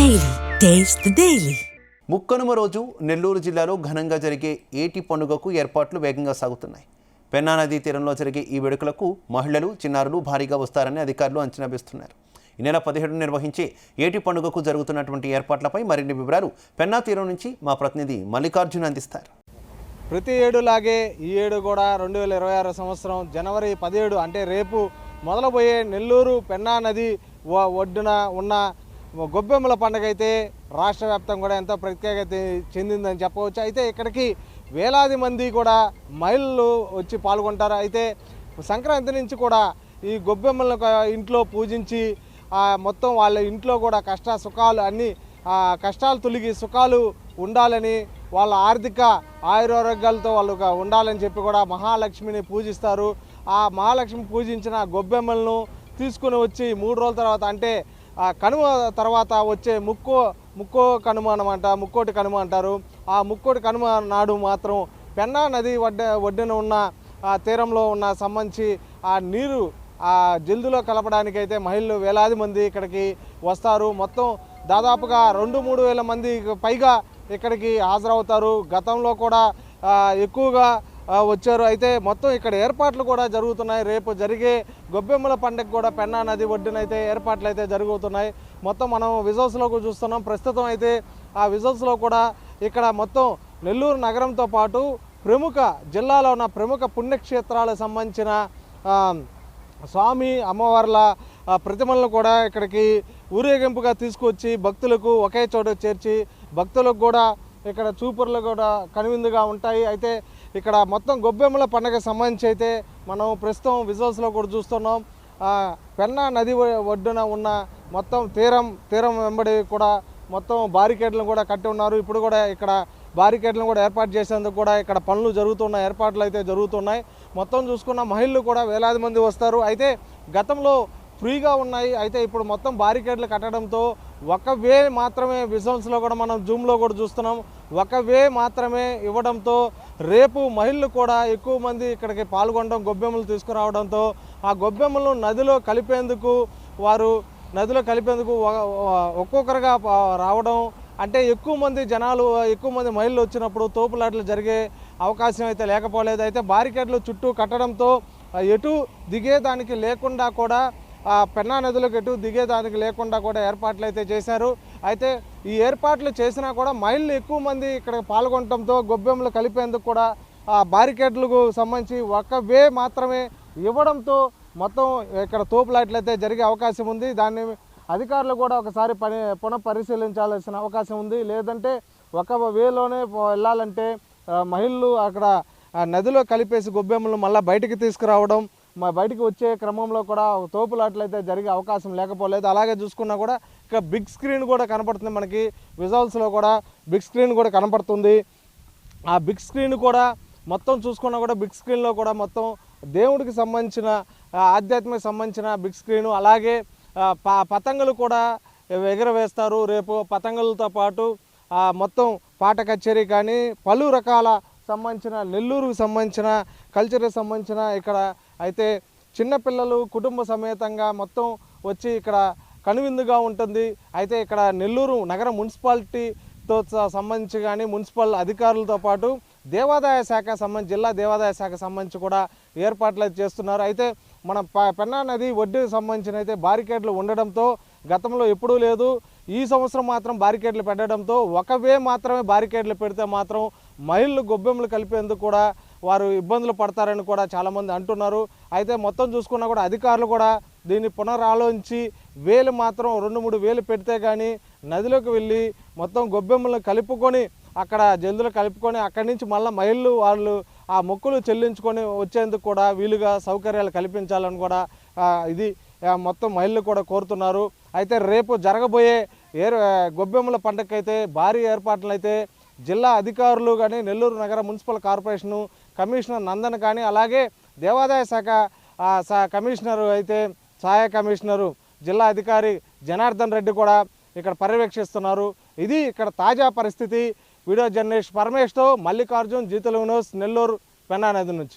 Daily taste the daily. Mukkanuma రోజు నెల్లూరు జిల్లాలో ఘనంగా జరిగే ఏటి పండుగకు ఏర్పాట్లు వేగంగా సాగుతున్నాయి. పెన్నా నదీ తీరంలో జరిగే ఈ వేడుకలకు మహిళలు, చిన్నారులు భారీగా వస్తారని అధికారులు అంచనా వేస్తున్నారు. ఈ నెల 17 నిర్వహించే ఏటి పండుగకు జరుగుతున్నటువంటి ఏర్పాట్లపై మరిన్ని వివరాలు పెన్నా తీరం నుంచి మా ప్రతినిధి మల్లికార్జున్ అందిస్తారు. ప్రతి ఏడులాగే ఈ ఏడు కూడా 2026 సంవత్సరం జనవరి 17 అంటే రేపు మొదలబోయే నెల్లూరు పెన్నా నది ఒడ్డున ఉన్న గొబ్బెమ్మల పండుగ అయితే రాష్ట్ర వ్యాప్తంగా కూడా ఎంతో ప్రత్యేకత చెందిందని చెప్పవచ్చు. అయితే ఇక్కడికి వేలాది మంది కూడా మహిళలు వచ్చి పాల్గొంటారు. అయితే సంక్రాంతి నుంచి కూడా ఈ గొబ్బెమ్మలను ఇంట్లో పూజించి మొత్తం వాళ్ళ ఇంట్లో కూడా కష్ట సుఖాలు అన్నీ కష్టాలు తొలగి సుఖాలు ఉండాలని, వాళ్ళ ఆర్థిక ఆయురారోగ్యాలతో వాళ్ళు ఉండాలని చెప్పి కూడా మహాలక్ష్మిని పూజిస్తారు. ఆ మహాలక్ష్మి పూజించిన గొబ్బెమ్మలను తీసుకుని వచ్చి 3 రోజుల తర్వాత అంటే కనుమ తర్వాత వచ్చే ముక్కో కనుమ అనమాట, ముక్కోటి కనుమ అంటారు. ఆ ముక్కోటి కనుమ నాడు మాత్రం పెన్నా నది ఒడ్డున ఉన్న తీరంలో ఉన్న సంబంధించి ఆ నీరు జల్దులో కలపడానికైతే మహిళలు వేలాది మంది ఇక్కడికి వస్తారు. మొత్తం దాదాపుగా 2-3 వేల మంది పైగా ఇక్కడికి హాజరవుతారు. గతంలో కూడా ఎక్కువగా వచ్చారు. అయితే మొత్తం ఇక్కడ ఏర్పాట్లు కూడా జరుగుతున్నాయి. రేపు జరిగే గొబ్బెమ్మల పండుగ కూడా పెన్నా నది ఒడ్డునైతే ఏర్పాట్లు అయితే జరుగుతున్నాయి. మొత్తం మనం విజువల్స్లో చూస్తున్నాం. ప్రస్తుతం అయితే ఆ విజువల్స్లో కూడా ఇక్కడ మొత్తం నెల్లూరు నగరంతో పాటు ప్రముఖ జిల్లాలో ఉన్న ప్రముఖ పుణ్యక్షేత్రాలకు సంబంధించిన స్వామి అమ్మవార్ల ప్రతిమలను కూడా ఇక్కడికి ఊరేగింపుగా తీసుకొచ్చి భక్తులకు ఒకే చోట చేర్చి భక్తులకు కూడా ఇక్కడ చూపుర్లు కూడా కనువిందుగా ఉంటాయి. అయితే ఇక్కడ మొత్తం గొబ్బెమ్మల పండుగ సంబంధించి అయితే మనం ప్రస్తుతం విజువల్స్లో కూడా చూస్తున్నాం. పెన్నా నది ఒడ్డున ఉన్న మొత్తం తీరం వెంబడి కూడా మొత్తం బారికేడ్లను కూడా కట్టి ఉన్నారు. ఇప్పుడు కూడా ఇక్కడ బారికేడ్లను కూడా ఏర్పాటు చేసేందుకు కూడా ఇక్కడ పనులు జరుగుతున్నాయి, ఏర్పాట్లు అయితే జరుగుతున్నాయి. మొత్తం చూసుకున్న మహిళలు కూడా వేలాది మంది వస్తారు. అయితే గతంలో ఫ్రీగా ఉన్నాయి. అయితే ఇప్పుడు మొత్తం బారికేడ్లు కట్టడంతో ఒక వే మాత్రమే విజువల్స్లో కూడా మనం జూమ్లో కూడా చూస్తున్నాం. ఒక వే మాత్రమే ఇవ్వడంతో రేపు మహిళలు కూడా ఎక్కువ మంది ఇక్కడికి పాల్గొనడం, గొబ్బెమ్మలు తీసుకురావడంతో ఆ గొబ్బెమ్మలను నదిలో కలిపేందుకు ఒక్కొక్కరుగా రావడం అంటే ఎక్కువ మంది జనాలు, ఎక్కువ మంది మహిళలు వచ్చినప్పుడు తోపులాటలు జరిగే అవకాశం అయితే లేకపోలేదు. అయితే బారికేడ్లు చుట్టూ కట్టడంతో ఎటు దిగేదానికి లేకుండా కూడా పెన్నా నదిలోకి ఎటు దిగేదానికి లేకుండా కూడా ఏర్పాట్లు అయితే చేశారు. అయితే ఈ ఏర్పాట్లు చేసినా కూడా మహిళలు ఎక్కువ మంది ఇక్కడ పాల్గొనడంతో గొబ్బెమ్మలు కలిపేందుకు కూడా బారికేడ్లకు సంబంధించి ఒక వే మాత్రమే ఇవ్వడంతో మొత్తం ఇక్కడ తోపులాట్లు అయితే జరిగే అవకాశం ఉంది. దాన్ని అధికారులు కూడా ఒకసారి పునః పరిశీలించాల్సిన అవకాశం ఉంది. లేదంటే ఒక వేలోనే వెళ్ళాలంటే మహిళలు అక్కడ నదిలో కలిపేసి గొబ్బెమ్మలు మళ్ళీ బయటికి తీసుకురావడం, బయటికి వచ్చే క్రమంలో కూడా తోపులాట్లు అయితే జరిగే అవకాశం లేకపోలేదు. అలాగే చూసుకున్నా కూడా ఇక్కడ బిగ్ స్క్రీన్ కూడా కనపడుతుంది. మనకి విజువల్స్లో కూడా బిగ్ స్క్రీన్ కూడా కనపడుతుంది. ఆ బిగ్ స్క్రీన్ కూడా మొత్తం చూసుకున్నా కూడా బిగ్ స్క్రీన్లో కూడా మొత్తం దేవుడికి సంబంధించిన ఆధ్యాత్మిక సంబంధించిన బిగ్ స్క్రీను, అలాగే పతంగులు కూడా ఎగరవేస్తారు. రేపు పతంగులతో పాటు మొత్తం పాట కచేరీ కానీ పలు రకాల సంబంధించిన నెల్లూరుకు సంబంధించిన కల్చర్కి సంబంధించిన ఇక్కడ అయితే చిన్నపిల్లలు కుటుంబ సమేతంగా మొత్తం వచ్చి ఇక్కడ కనువిందుగా ఉంటుంది. అయితే ఇక్కడ నెల్లూరు నగర మున్సిపాలిటీతో సంబంధించి కానీ మున్సిపల్ అధికారులతో పాటు దేవాదాయ శాఖ సంబంధించి జిల్లా దేవాదాయ శాఖ సంబంధించి కూడా ఏర్పాట్లు అయితే చేస్తున్నారు. అయితే మన పెన్నా నది ఒడ్డుకు సంబంధించిన అయితే బారికేడ్లు ఉండడంతో గతంలో ఎప్పుడూ లేదు, ఈ సంవత్సరం మాత్రం బారికేడ్లు పెట్టడంతో ఒక వే మాత్రమే బారికేడ్లు పెడితే మాత్రం మహిళలు గొబ్బెమ్మలు కలిపేందుకు కూడా వారు ఇబ్బందులు పడతారని కూడా చాలామంది అంటున్నారు. అయితే మొత్తం చూసుకున్నా కూడా అధికారులు కూడా దీన్ని పునరాలోచించి వేలు మాత్రం 2-3 వేలు పెడితే కానీ నదిలోకి వెళ్ళి మొత్తం గొబ్బెమ్మలను కలుపుకొని అక్కడ జల్దులు కలుపుకొని అక్కడి నుంచి మళ్ళీ మహిళలు వాళ్ళు ఆ మొక్కులు చెల్లించుకొని వచ్చేందుకు కూడా వీలుగా సౌకర్యాలు కల్పించాలని కూడా ఇది మొత్తం మహిళలు కూడా కోరుతున్నారు. అయితే రేపు జరగబోయే గొబ్బెమ్మల పండుగకైతే భారీ ఏర్పాట్లు అయితే జిల్లా అధికారులు కానీ నెల్లూరు నగర మున్సిపల్ కార్పొరేషను కమిషనర్ నందన్ కానీ అలాగే దేవాదాయ శాఖ కమిషనరు అయితే సహాయ కమిషనరు జిల్లా అధికారి జనార్దన్ రెడ్డి కూడా ఇక్కడ పర్యవేక్షిస్తున్నారు. ఇది ఇక్కడ తాజా పరిస్థితి. వీడియో జర్నలిస్ట్ పరమేష్తో మల్లికార్జున్, జీ తెలుగు న్యూస్, నెల్లూరు పెన్నా నది నుంచి.